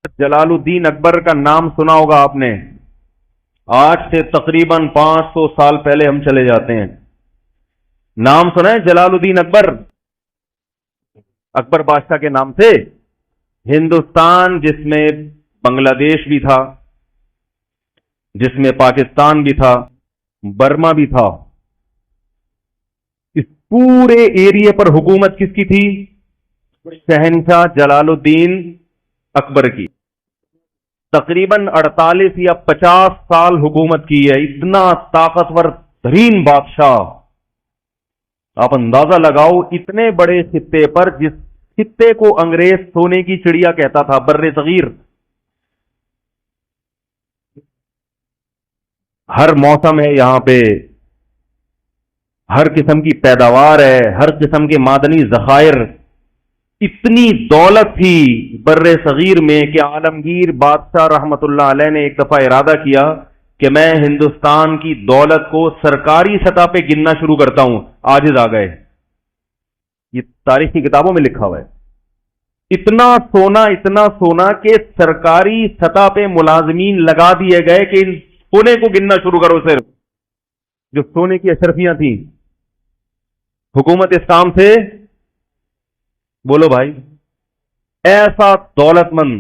جلال الدین اکبر کا نام سنا ہوگا آپ نے. آج سے تقریباً 500 سال پہلے ہم چلے جاتے ہیں. نام سنا ہے جلال الدین اکبر؟ اکبر بادشاہ کے نام سے ہندوستان، جس میں بنگلہ دیش بھی تھا، جس میں پاکستان بھی تھا، برما بھی تھا، اس پورے ایریے پر حکومت کس کی تھی؟ شہنشاہ جلال الدین اکبر کی. تقریباً 48 یا 50 سال حکومت کی ہے. اتنا طاقتور ترین بادشاہ. آپ اندازہ لگاؤ اتنے بڑے خطے پر، جس خطے کو انگریز سونے کی چڑیا کہتا تھا، بر صغیر، ہر موسم ہے یہاں پہ، ہر قسم کی پیداوار ہے، ہر قسم کے معدنی ذخائر. اتنی دولت تھی بر صغیر میں کہ عالمگیر بادشاہ رحمت اللہ علیہ نے ایک دفعہ ارادہ کیا کہ میں ہندوستان کی دولت کو سرکاری سطح پہ گننا شروع کرتا ہوں. عاجز آ گئے. یہ تاریخ کی کتابوں میں لکھا ہوا ہے. اتنا سونا کہ سرکاری سطح پہ ملازمین لگا دیے گئے کہ ان سونے کو گننا شروع کرو. صرف جو سونے کی اشرفیاں تھیں، حکومت اس کام سے، بولو بھائی، ایسا دولت مند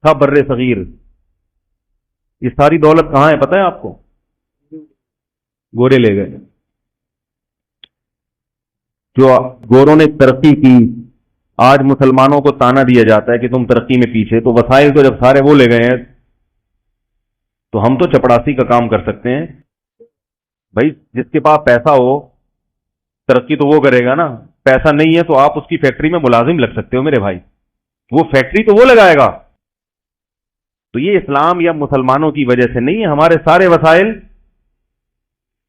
تھا بر صغیر. یہ ساری دولت کہاں ہے پتہ ہے آپ کو؟ گورے لے گئے. جو گوروں نے ترقی کی، آج مسلمانوں کو تانا دیا جاتا ہے کہ تم ترقی میں پیچھے. تو وسائل تو جب سارے وہ لے گئے ہیں تو ہم تو چپڑاسی کا کام کر سکتے ہیں. بھائی جس کے پاس پیسہ ہو ترقی تو وہ کرے گا نا. پیسہ نہیں ہے تو آپ اس کی فیکٹری میں ملازم لگ سکتے ہو میرے بھائی. وہ فیکٹری تو وہ لگائے گا. تو یہ اسلام یا مسلمانوں کی وجہ سے نہیں ہے. ہمارے سارے وسائل.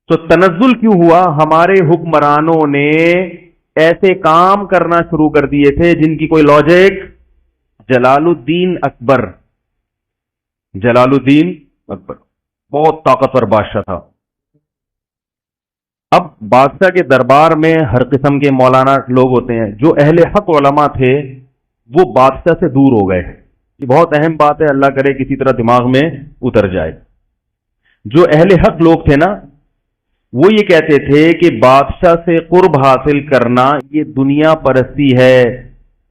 تو تنزل کیوں ہوا؟ ہمارے حکمرانوں نے ایسے کام کرنا شروع کر دیے تھے جن کی کوئی لاجک. جلال الدین اکبر بہت طاقتور بادشاہ تھا. اب بادشاہ کے دربار میں ہر قسم کے مولانا لوگ ہوتے ہیں. جو اہل حق علماء تھے وہ بادشاہ سے دور ہو گئے. یہ بہت اہم بات ہے، اللہ کرے کسی طرح دماغ میں اتر جائے. جو اہل حق لوگ تھے نا، وہ یہ کہتے تھے کہ بادشاہ سے قرب حاصل کرنا یہ دنیا پرستی ہے،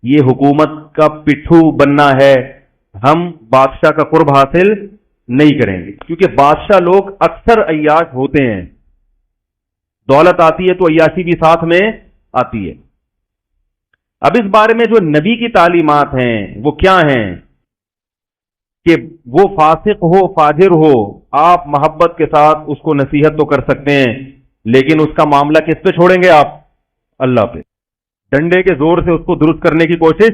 یہ حکومت کا پٹھو بننا ہے. ہم بادشاہ کا قرب حاصل نہیں کریں گے، کیونکہ بادشاہ لوگ اکثر عیاش ہوتے ہیں. دولت آتی ہے تو عیاشی بھی ساتھ میں آتی ہے. اب اس بارے میں جو نبی کی تعلیمات ہیں وہ کیا ہیں کہ وہ فاسق ہو، فاجر ہو، آپ محبت کے ساتھ اس کو نصیحت تو کر سکتے ہیں، لیکن اس کا معاملہ کس پہ چھوڑیں گے آپ؟ اللہ پہ. ڈنڈے کے زور سے اس کو درست کرنے کی کوشش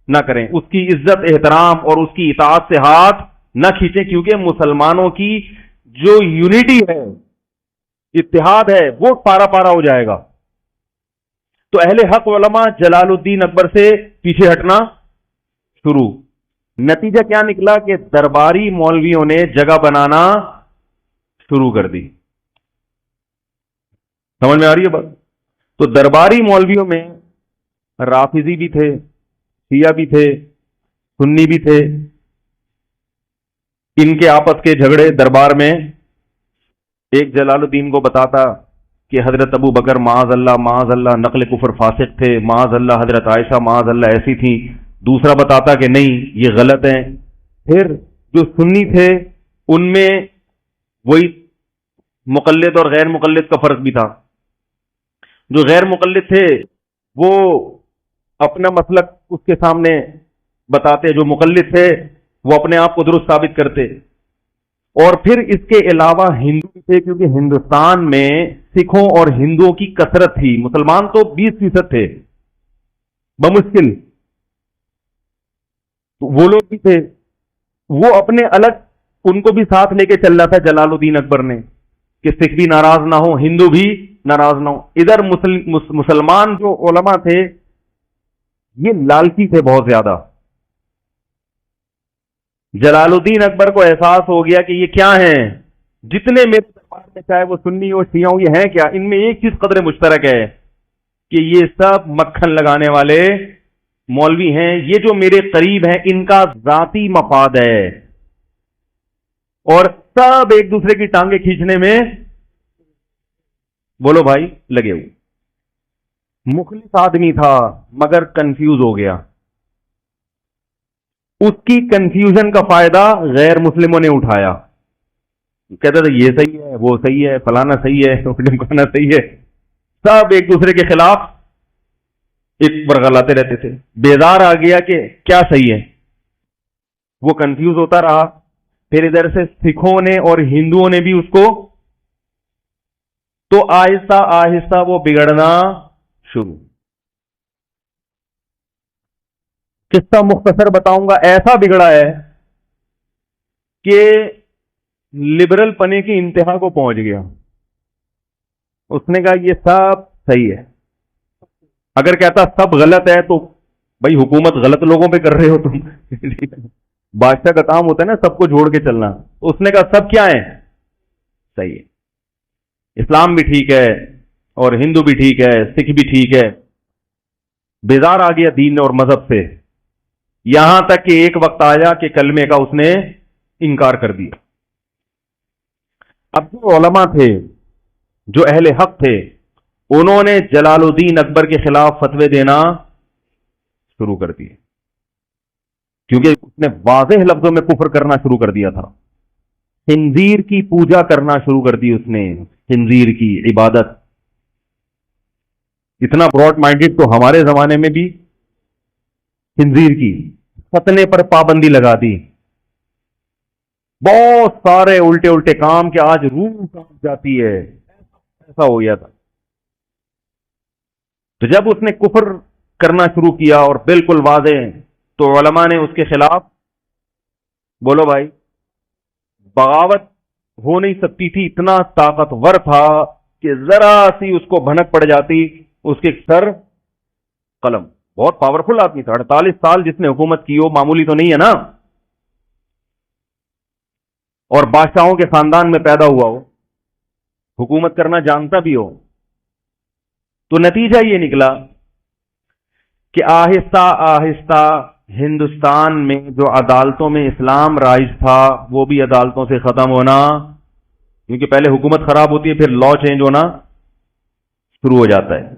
نہ کریں. اس کی عزت، احترام اور اس کی اطاعت سے ہاتھ نہ کھینچیں، کیونکہ مسلمانوں کی جو یونٹی ہے، اتحاد ہے، وہ پارا پارا ہو جائے گا. تو اہل حق علماء جلال الدین اکبر سے پیچھے ہٹنا شروع. نتیجہ کیا نکلا کہ درباری مولویوں نے جگہ بنانا شروع کر دی. سمجھ میں آ رہی ہے بات؟ تو درباری مولویوں میں رافضی بھی تھے، شیعہ بھی تھے، سنی بھی تھے. ان کے آپس کے جھگڑے دربار میں. ایک جلال الدین کو بتاتا کہ حضرت ابو بکر معاذ اللہ نقل کفر فاسق تھے، معاذ اللہ حضرت عائشہ معاذ اللہ ایسی تھیں. دوسرا بتاتا کہ نہیں یہ غلط ہیں. پھر جو سنی تھے ان میں وہی مقلد اور غیر مقلد کا فرق بھی تھا. جو غیر مقلد تھے وہ اپنا مسلک اس کے سامنے بتاتے، جو مقلد تھے وہ اپنے آپ کو درست ثابت کرتے. اور پھر اس کے علاوہ ہندو تھے، کیونکہ ہندوستان میں سکھوں اور ہندوؤں کی کثرت تھی. مسلمان تو 20% تھے بمشکل. وہ لوگ بھی تھے، وہ اپنے الگ ان کو بھی ساتھ لے کے چل رہا تھا جلال الدین اکبر نے کہ سکھ بھی ناراض نہ ہو، ہندو بھی ناراض نہ ہو. ادھر مسلمان جو علماء تھے یہ لالچی تھے بہت زیادہ. جلال الدین اکبر کو احساس ہو گیا کہ یہ کیا ہیں، جتنے میرے دربار میں چاہے وہ سنی ہو شیعہ ہو، یہ ہیں کیا؟ ان میں ایک چیز قدر مشترک ہے کہ یہ سب مکھن لگانے والے مولوی ہیں، یہ جو میرے قریب ہیں، ان کا ذاتی مفاد ہے، اور سب ایک دوسرے کی ٹانگیں کھینچنے میں بولو بھائی لگے ہوئے. مخلص آدمی تھا مگر کنفیوز ہو گیا. اس کی کنفیوژن کا فائدہ غیر مسلموں نے اٹھایا. کہتا تھا یہ صحیح ہے، وہ صحیح ہے، فلانا صحیح ہے، ڈمکانا صحیح ہے. سب ایک دوسرے کے خلاف ایک برگلاتے رہتے تھے. بیدار آ گیا کہ کیا صحیح ہے، وہ کنفیوز ہوتا رہا. پھر ادھر سے سکھوں نے اور ہندوؤں نے بھی اس کو، تو آہستہ آہستہ وہ بگڑنا شروع. قصہ مختصر بتاؤں گا. ایسا بگڑا ہے کہ لبرل پنے کی انتہا کو پہنچ گیا. اس نے کہا یہ سب صحیح ہے. اگر کہتا سب غلط ہے تو بھائی حکومت غلط لوگوں پہ کر رہے ہو تم. بادشاہ کا کام ہوتا ہے نا سب کو جوڑ کے چلنا. اس نے کہا سب کیا ہے، صحیح ہے، اسلام بھی ٹھیک ہے اور ہندو بھی ٹھیک ہے، سکھ بھی ٹھیک ہے. بیزار آ گیا دین اور مذہب سے، یہاں تک کہ ایک وقت آیا کہ کلمے کا اس نے انکار کر دیا. اب جو علماء تھے، جو اہل حق تھے، انہوں نے جلال الدین اکبر کے خلاف فتوے دینا شروع کر دیے، کیونکہ اس نے واضح لفظوں میں کفر کرنا شروع کر دیا تھا. خنزیر کی پوجا کرنا شروع کر دی اس نے، خنزیر کی عبادت. اتنا براڈ مائنڈڈ تو ہمارے زمانے میں بھی خنزیر کی ختنے پر پابندی لگا دی. بہت سارے الٹے الٹے کام کہ آج روح کانپ جاتی ہے، ایسا ہو گیا تھا. تو جب اس نے کفر کرنا شروع کیا اور بالکل واضح، تو علماء نے اس کے خلاف، بولو بھائی، بغاوت ہو نہیں سکتی تھی. اتنا طاقتور تھا کہ ذرا سی اس کو بھنک پڑ جاتی، اس کے سر قلم. بہت پاورفل آدمی تھا. 48 سال جس نے حکومت کی ہو معمولی تو نہیں ہے نا، اور بادشاہوں کے خاندان میں پیدا ہوا ہو، حکومت کرنا جانتا بھی ہو. تو نتیجہ یہ نکلا کہ آہستہ آہستہ ہندوستان میں جو عدالتوں میں اسلام رائج تھا وہ بھی عدالتوں سے ختم ہونا، کیونکہ پہلے حکومت خراب ہوتی ہے پھر لا چینج ہونا شروع ہو جاتا ہے.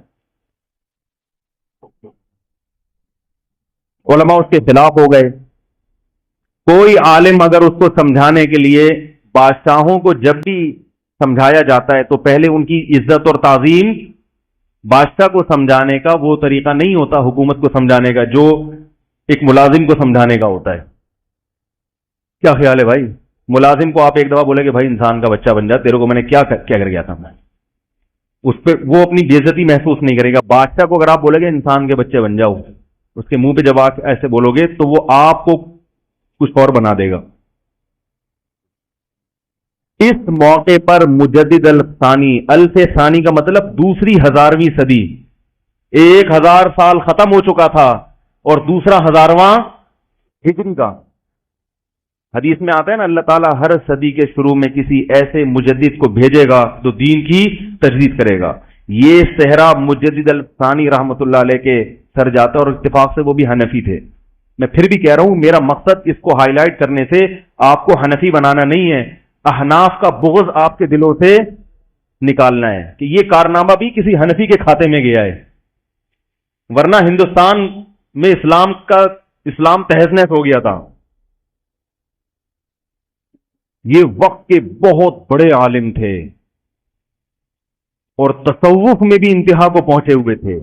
علماء اس کے خلاف ہو گئے. کوئی عالم اگر اس کو سمجھانے کے لیے، بادشاہوں کو جب بھی سمجھایا جاتا ہے تو پہلے ان کی عزت اور تعظیم، بادشاہ کو سمجھانے کا وہ طریقہ نہیں ہوتا حکومت کو سمجھانے کا جو ایک ملازم کو سمجھانے کا ہوتا ہے. کیا خیال ہے بھائی؟ ملازم کو آپ ایک دفعہ بولے کہ بھائی انسان کا بچہ بن جا، تیرے کو میں نے کیا کر گیا تھا، اس پہ وہ اپنی بے عزتی محسوس نہیں کرے گا. بادشاہ کو اگر آپ بولے گے انسان کے بچے بن جاؤ، اس کے منہ پہ جب آپ ایسے بولو گے تو وہ آپ کو کچھ اور بنا دے گا. اس موقع پر مجدد الثانی، الف ثانی کا مطلب دوسری 1000ویں صدی، 1000 سال ختم ہو چکا تھا اور دوسرا 1000واں ہجری کا. حدیث میں آتا ہے نا، اللہ تعالیٰ ہر صدی کے شروع میں کسی ایسے مجدد کو بھیجے گا جو دین کی تجدید کرے گا. یہ صحرا مجدد الثانی رحمۃ اللہ علیہ کے سر جاتا ہے، اور اتفاق سے وہ بھی حنفی تھے. میں پھر بھی کہہ رہا ہوں، میرا مقصد اس کو ہائی لائٹ کرنے سے آپ کو حنفی بنانا نہیں ہے، احناف کا بغض آپ کے دلوں سے نکالنا ہے کہ یہ کارنامہ بھی کسی حنفی کے کھاتے میں گیا ہے. ورنہ ہندوستان میں اسلام تہس نہس ہو گیا تھا. یہ وقت کے بہت بڑے عالم تھے اور تصوف میں بھی انتہا کو پہنچے ہوئے تھے.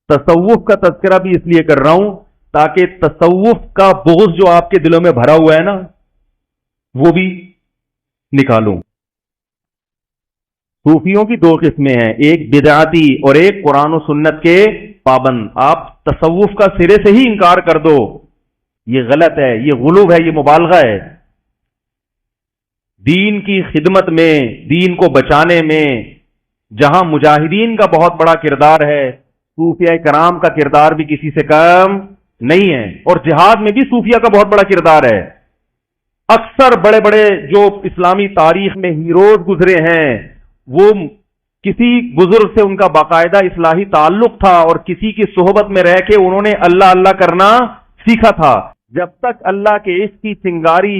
تصوف کا تذکرہ بھی اس لیے کر رہا ہوں تاکہ تصوف کا بغض جو آپ کے دلوں میں بھرا ہوا ہے نا وہ بھی نکالوں. صوفیوں کی 2 قسمیں ہیں، ایک بدعتی اور ایک قرآن و سنت کے پابند. آپ تصوف کا سرے سے ہی انکار کر دو، یہ غلط ہے، یہ غلو ہے، یہ مبالغہ ہے. دین کی خدمت میں، دین کو بچانے میں جہاں مجاہدین کا بہت بڑا کردار ہے، صوفیاء کرام کا کردار بھی کسی سے کم نہیں ہے. اور جہاد میں بھی صوفیاء کا بہت بڑا کردار ہے. اکثر بڑے بڑے جو اسلامی تاریخ میں ہیروز گزرے ہیں وہ کسی بزرگ سے ان کا باقاعدہ اصلاحی تعلق تھا اور کسی کی صحبت میں رہ کے انہوں نے اللہ اللہ کرنا سیکھا تھا. جب تک اللہ کے عشق کی چنگاری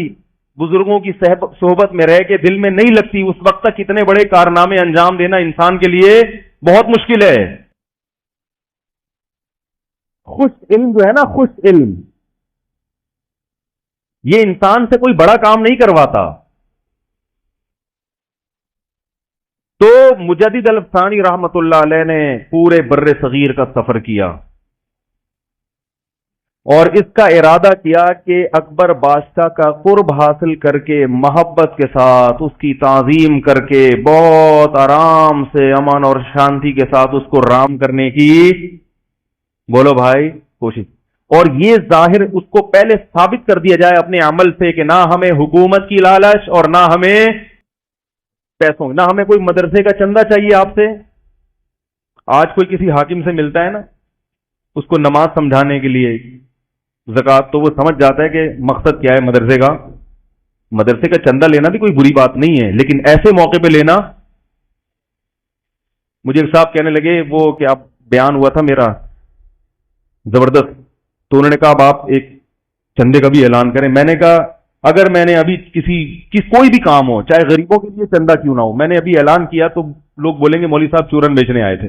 بزرگوں کی صحبت میں رہ کے دل میں نہیں لگتی، اس وقت تک اتنے بڑے کارنامے انجام دینا انسان کے لیے بہت مشکل ہے. خوش علم جو ہے نا، خوش علم، یہ انسان سے کوئی بڑا کام نہیں کرواتا. تو مجدد الفسانی رحمت اللہ علیہ نے پورے بر صغیر کا سفر کیا اور اس کا ارادہ کیا کہ اکبر بادشاہ کا قرب حاصل کر کے محبت کے ساتھ اس کی تعظیم کر کے بہت آرام سے امن اور شانتی کے ساتھ اس کو رام کرنے کی، بولو بھائی، کوشش. اور یہ ظاہر اس کو پہلے ثابت کر دیا جائے اپنے عمل سے کہ نہ ہمیں حکومت کی لالچ اور نہ ہمیں پیسوں، نہ ہمیں کوئی مدرسے کا چندہ چاہیے آپ سے. آج کوئی کسی حاکم سے ملتا ہے نا، اس کو نماز سمجھانے کے لیے زکوٰۃ، تو وہ سمجھ جاتا ہے کہ مقصد کیا ہے مدرسے کا. مدرسے کا چندہ لینا بھی کوئی بری بات نہیں ہے، لیکن ایسے موقع پہ لینا. مجھے ایک صاحب کہنے لگے، وہ کہ آپ بیان ہوا تھا میرا زبردست، تو انہوں نے کہا اب آپ ایک چندے کا بھی اعلان کریں. میں نے کہا اگر میں نے ابھی کوئی بھی کام ہو، چاہے غریبوں کے لیے چندہ کیوں نہ ہو، میں نے ابھی اعلان کیا تو لوگ بولیں گے مولوی صاحب چورن بیچنے آئے تھے.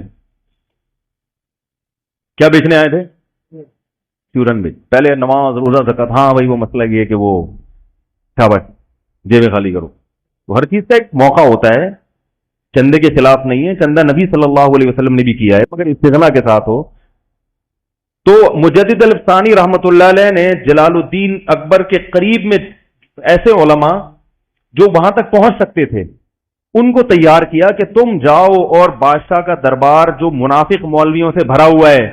کیا بیچنے آئے تھے؟ چورن بیچ. پہلے نماز روزہ زکات، ہاں بھائی وہ مسئلہ یہ ہے کہ وہ شاباش جیبیں خالی کرو. تو ہر چیز کا ایک موقع ہوتا ہے، چندے کے خلاف نہیں ہے. چندہ نبی صلی اللہ علیہ وسلم نے بھی کیا ہے، مگر استغنا کے ساتھ ہو. تو مجدد الفسانی رحمت اللہ علیہ نے جلال الدین اکبر کے قریب میں ایسے علماء جو وہاں تک پہنچ سکتے تھے ان کو تیار کیا کہ تم جاؤ اور بادشاہ کا دربار جو منافق مولویوں سے بھرا ہوا ہے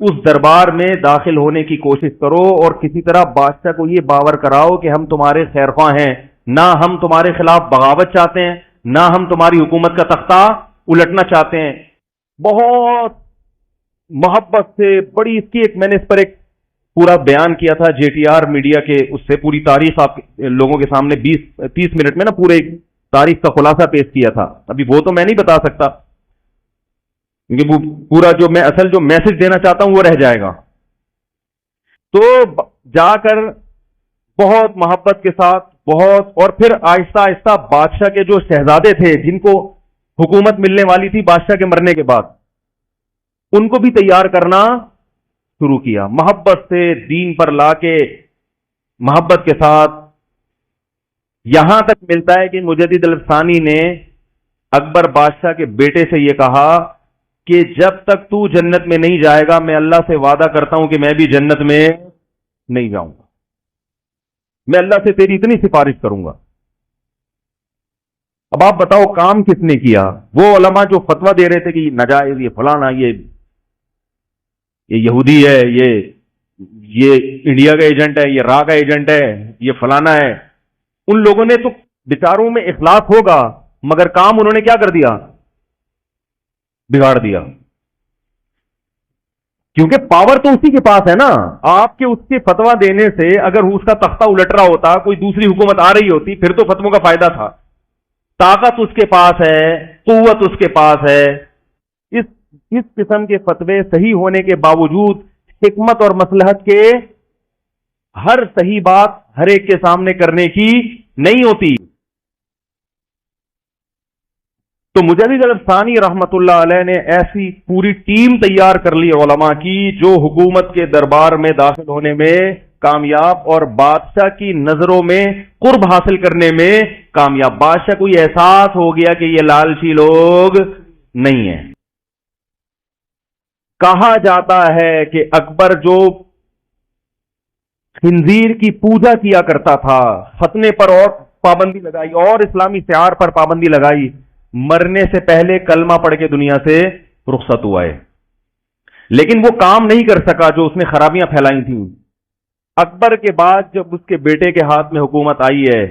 اس دربار میں داخل ہونے کی کوشش کرو اور کسی طرح بادشاہ کو یہ باور کراؤ کہ ہم تمہارے خیرخواہ ہیں، نہ ہم تمہارے خلاف بغاوت چاہتے ہیں، نہ ہم تمہاری حکومت کا تختہ الٹنا چاہتے ہیں. بہت محبت سے بڑی اس کی ایک میں نے اس پر ایک پورا بیان کیا تھا جے ٹی آر میڈیا کے، اس سے پوری تاریخ آپ لوگوں کے سامنے 20-30 منٹ میں نا پورے تاریخ کا خلاصہ پیش کیا تھا. ابھی وہ تو میں نہیں بتا سکتا کیونکہ وہ پورا جو میں اصل جو میسج دینا چاہتا ہوں وہ رہ جائے گا. تو جا کر بہت محبت کے ساتھ اور پھر آہستہ آہستہ بادشاہ کے جو شہزادے تھے جن کو حکومت ملنے والی تھی بادشاہ کے مرنے کے بعد، ان کو بھی تیار کرنا شروع کیا، محبت سے دین پر لا کے محبت کے ساتھ. یہاں تک ملتا ہے کہ مجدد الفسانی نے اکبر بادشاہ کے بیٹے سے یہ کہا کہ جب تک تو جنت میں نہیں جائے گا میں اللہ سے وعدہ کرتا ہوں کہ میں بھی جنت میں نہیں جاؤں گا. میں اللہ سے تیری اتنی سفارش کروں گا. اب آپ بتاؤ کام کس نے کیا؟ وہ علماء جو فتویٰ دے رہے تھے کہ ناجائز، یہ فلانا، یہ یہودی ہے، یہ انڈیا کا ایجنٹ ہے، یہ را کا ایجنٹ ہے، یہ فلانا ہے، ان لوگوں نے تو بیچاروں میں اخلاص ہوگا مگر کام انہوں نے کیا کر دیا؟ بگاڑ دیا. کیونکہ پاور تو اسی کے پاس ہے نا. آپ کے اس کے فتویٰ دینے سے اگر اس کا تختہ الٹ رہا ہوتا، کوئی دوسری حکومت آ رہی ہوتی، پھر تو فتووں کا فائدہ تھا. طاقت اس کے پاس ہے، قوت اس کے پاس ہے. اس قسم کے فتوے صحیح ہونے کے باوجود حکمت اور مصلحت کے ہر صحیح بات ہر ایک کے سامنے کرنے کی نہیں ہوتی. تو مجدد الفسانی رحمت اللہ علیہ نے ایسی پوری ٹیم تیار کر لی علماء کی جو حکومت کے دربار میں داخل ہونے میں کامیاب اور بادشاہ کی نظروں میں قرب حاصل کرنے میں کامیاب. بادشاہ کو یہ احساس ہو گیا کہ یہ لالچی لوگ نہیں ہیں. کہا جاتا ہے کہ اکبر جو خنزیر کی پوجا کیا کرتا تھا، ختنے پر اور پابندی لگائی اور اسلامی شعار پر پابندی لگائی، مرنے سے پہلے کلمہ پڑھ کے دنیا سے رخصت ہوا ہے. لیکن وہ کام نہیں کر سکا جو اس نے خرابیاں پھیلائی تھیں. اکبر کے بعد جب اس کے بیٹے کے ہاتھ میں حکومت آئی ہے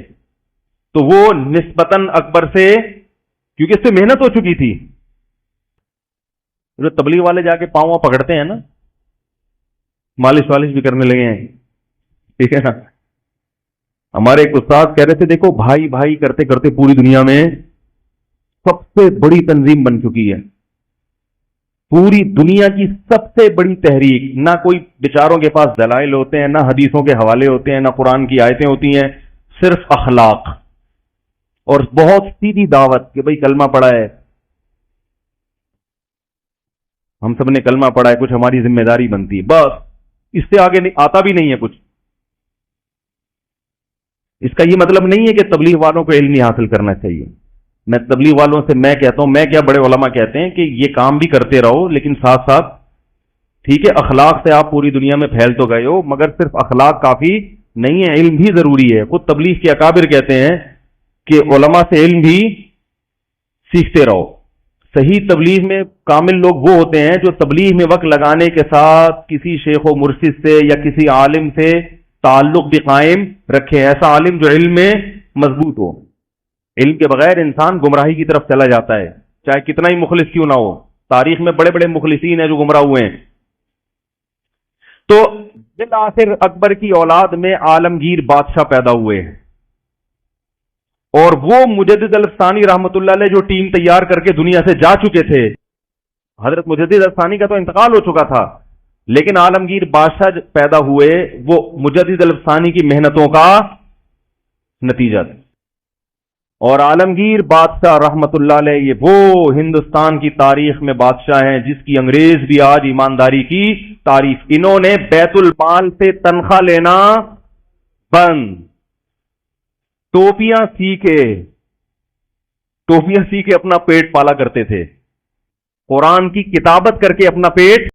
تو وہ نسبتاً اکبر سے، کیونکہ اس سے محنت ہو چکی تھی. جو تبلیغ والے جا کے پاؤں پکڑتے ہیں نا، مالش والش بھی کرنے لگے ہیں، ٹھیک ہے نا. ہمارے ایک استاد کہہ رہے تھے دیکھو بھائی بھائی کرتے کرتے پوری دنیا میں سب سے بڑی تنظیم بن چکی ہے، پوری دنیا کی سب سے بڑی تحریک. نہ کوئی بیچاروں کے پاس دلائل ہوتے ہیں، نہ حدیثوں کے حوالے ہوتے ہیں، نہ قرآن کی آیتیں ہوتی ہیں، صرف اخلاق اور بہت سیدھی دعوت کہ بھئی کلمہ پڑھا ہے، ہم سب نے کلمہ پڑھا ہے، کچھ ہماری ذمہ داری بنتی ہے، بس اس سے آگے آتا بھی نہیں ہے کچھ. اس کا یہ مطلب نہیں ہے کہ تبلیغ والوں کو علم نہیں حاصل کرنا چاہیے. میں تبلیغ والوں سے میں کہتا ہوں، میں کیا بڑے علماء کہتے ہیں کہ یہ کام بھی کرتے رہو، لیکن ساتھ ساتھ ٹھیک ہے اخلاق سے آپ پوری دنیا میں پھیل تو گئے ہو، مگر صرف اخلاق کافی نہیں ہے، علم بھی ضروری ہے. خود تبلیغ کے اکابر کہتے ہیں کہ علماء سے علم بھی سیکھتے رہو. صحیح تبلیغ میں کامل لوگ وہ ہوتے ہیں جو تبلیغ میں وقت لگانے کے ساتھ کسی شیخ و مرشد سے یا کسی عالم سے تعلق بھی قائم رکھے. ایسا عالم جو علم میں مضبوط ہو. علم کے بغیر انسان گمراہی کی طرف چلا جاتا ہے، چاہے کتنا ہی مخلص کیوں نہ ہو. تاریخ میں بڑے بڑے مخلصین ہیں جو گمراہ ہوئے ہیں. تو بالآخر اکبر کی اولاد میں عالمگیر بادشاہ پیدا ہوئے ہیں، اور وہ مجدد الفسانی رحمت اللہ علیہ جو ٹیم تیار کر کے دنیا سے جا چکے تھے. حضرت مجدد الفسانی کا تو انتقال ہو چکا تھا، لیکن عالمگیر بادشاہ پیدا ہوئے، وہ مجدد الفسانی کی محنتوں کا نتیجہ تھا. اور عالمگیر بادشاہ رحمت اللہ علیہ یہ وہ ہندوستان کی تاریخ میں بادشاہ ہیں جس کی انگریز بھی آج ایمانداری کی تعریف. انہوں نے بیت المال سے تنخواہ لینا بند، ٹوپیاں سی کے اپنا پیٹ پالا کرتے تھے، قرآن کی کتابت کر کے اپنا پیٹ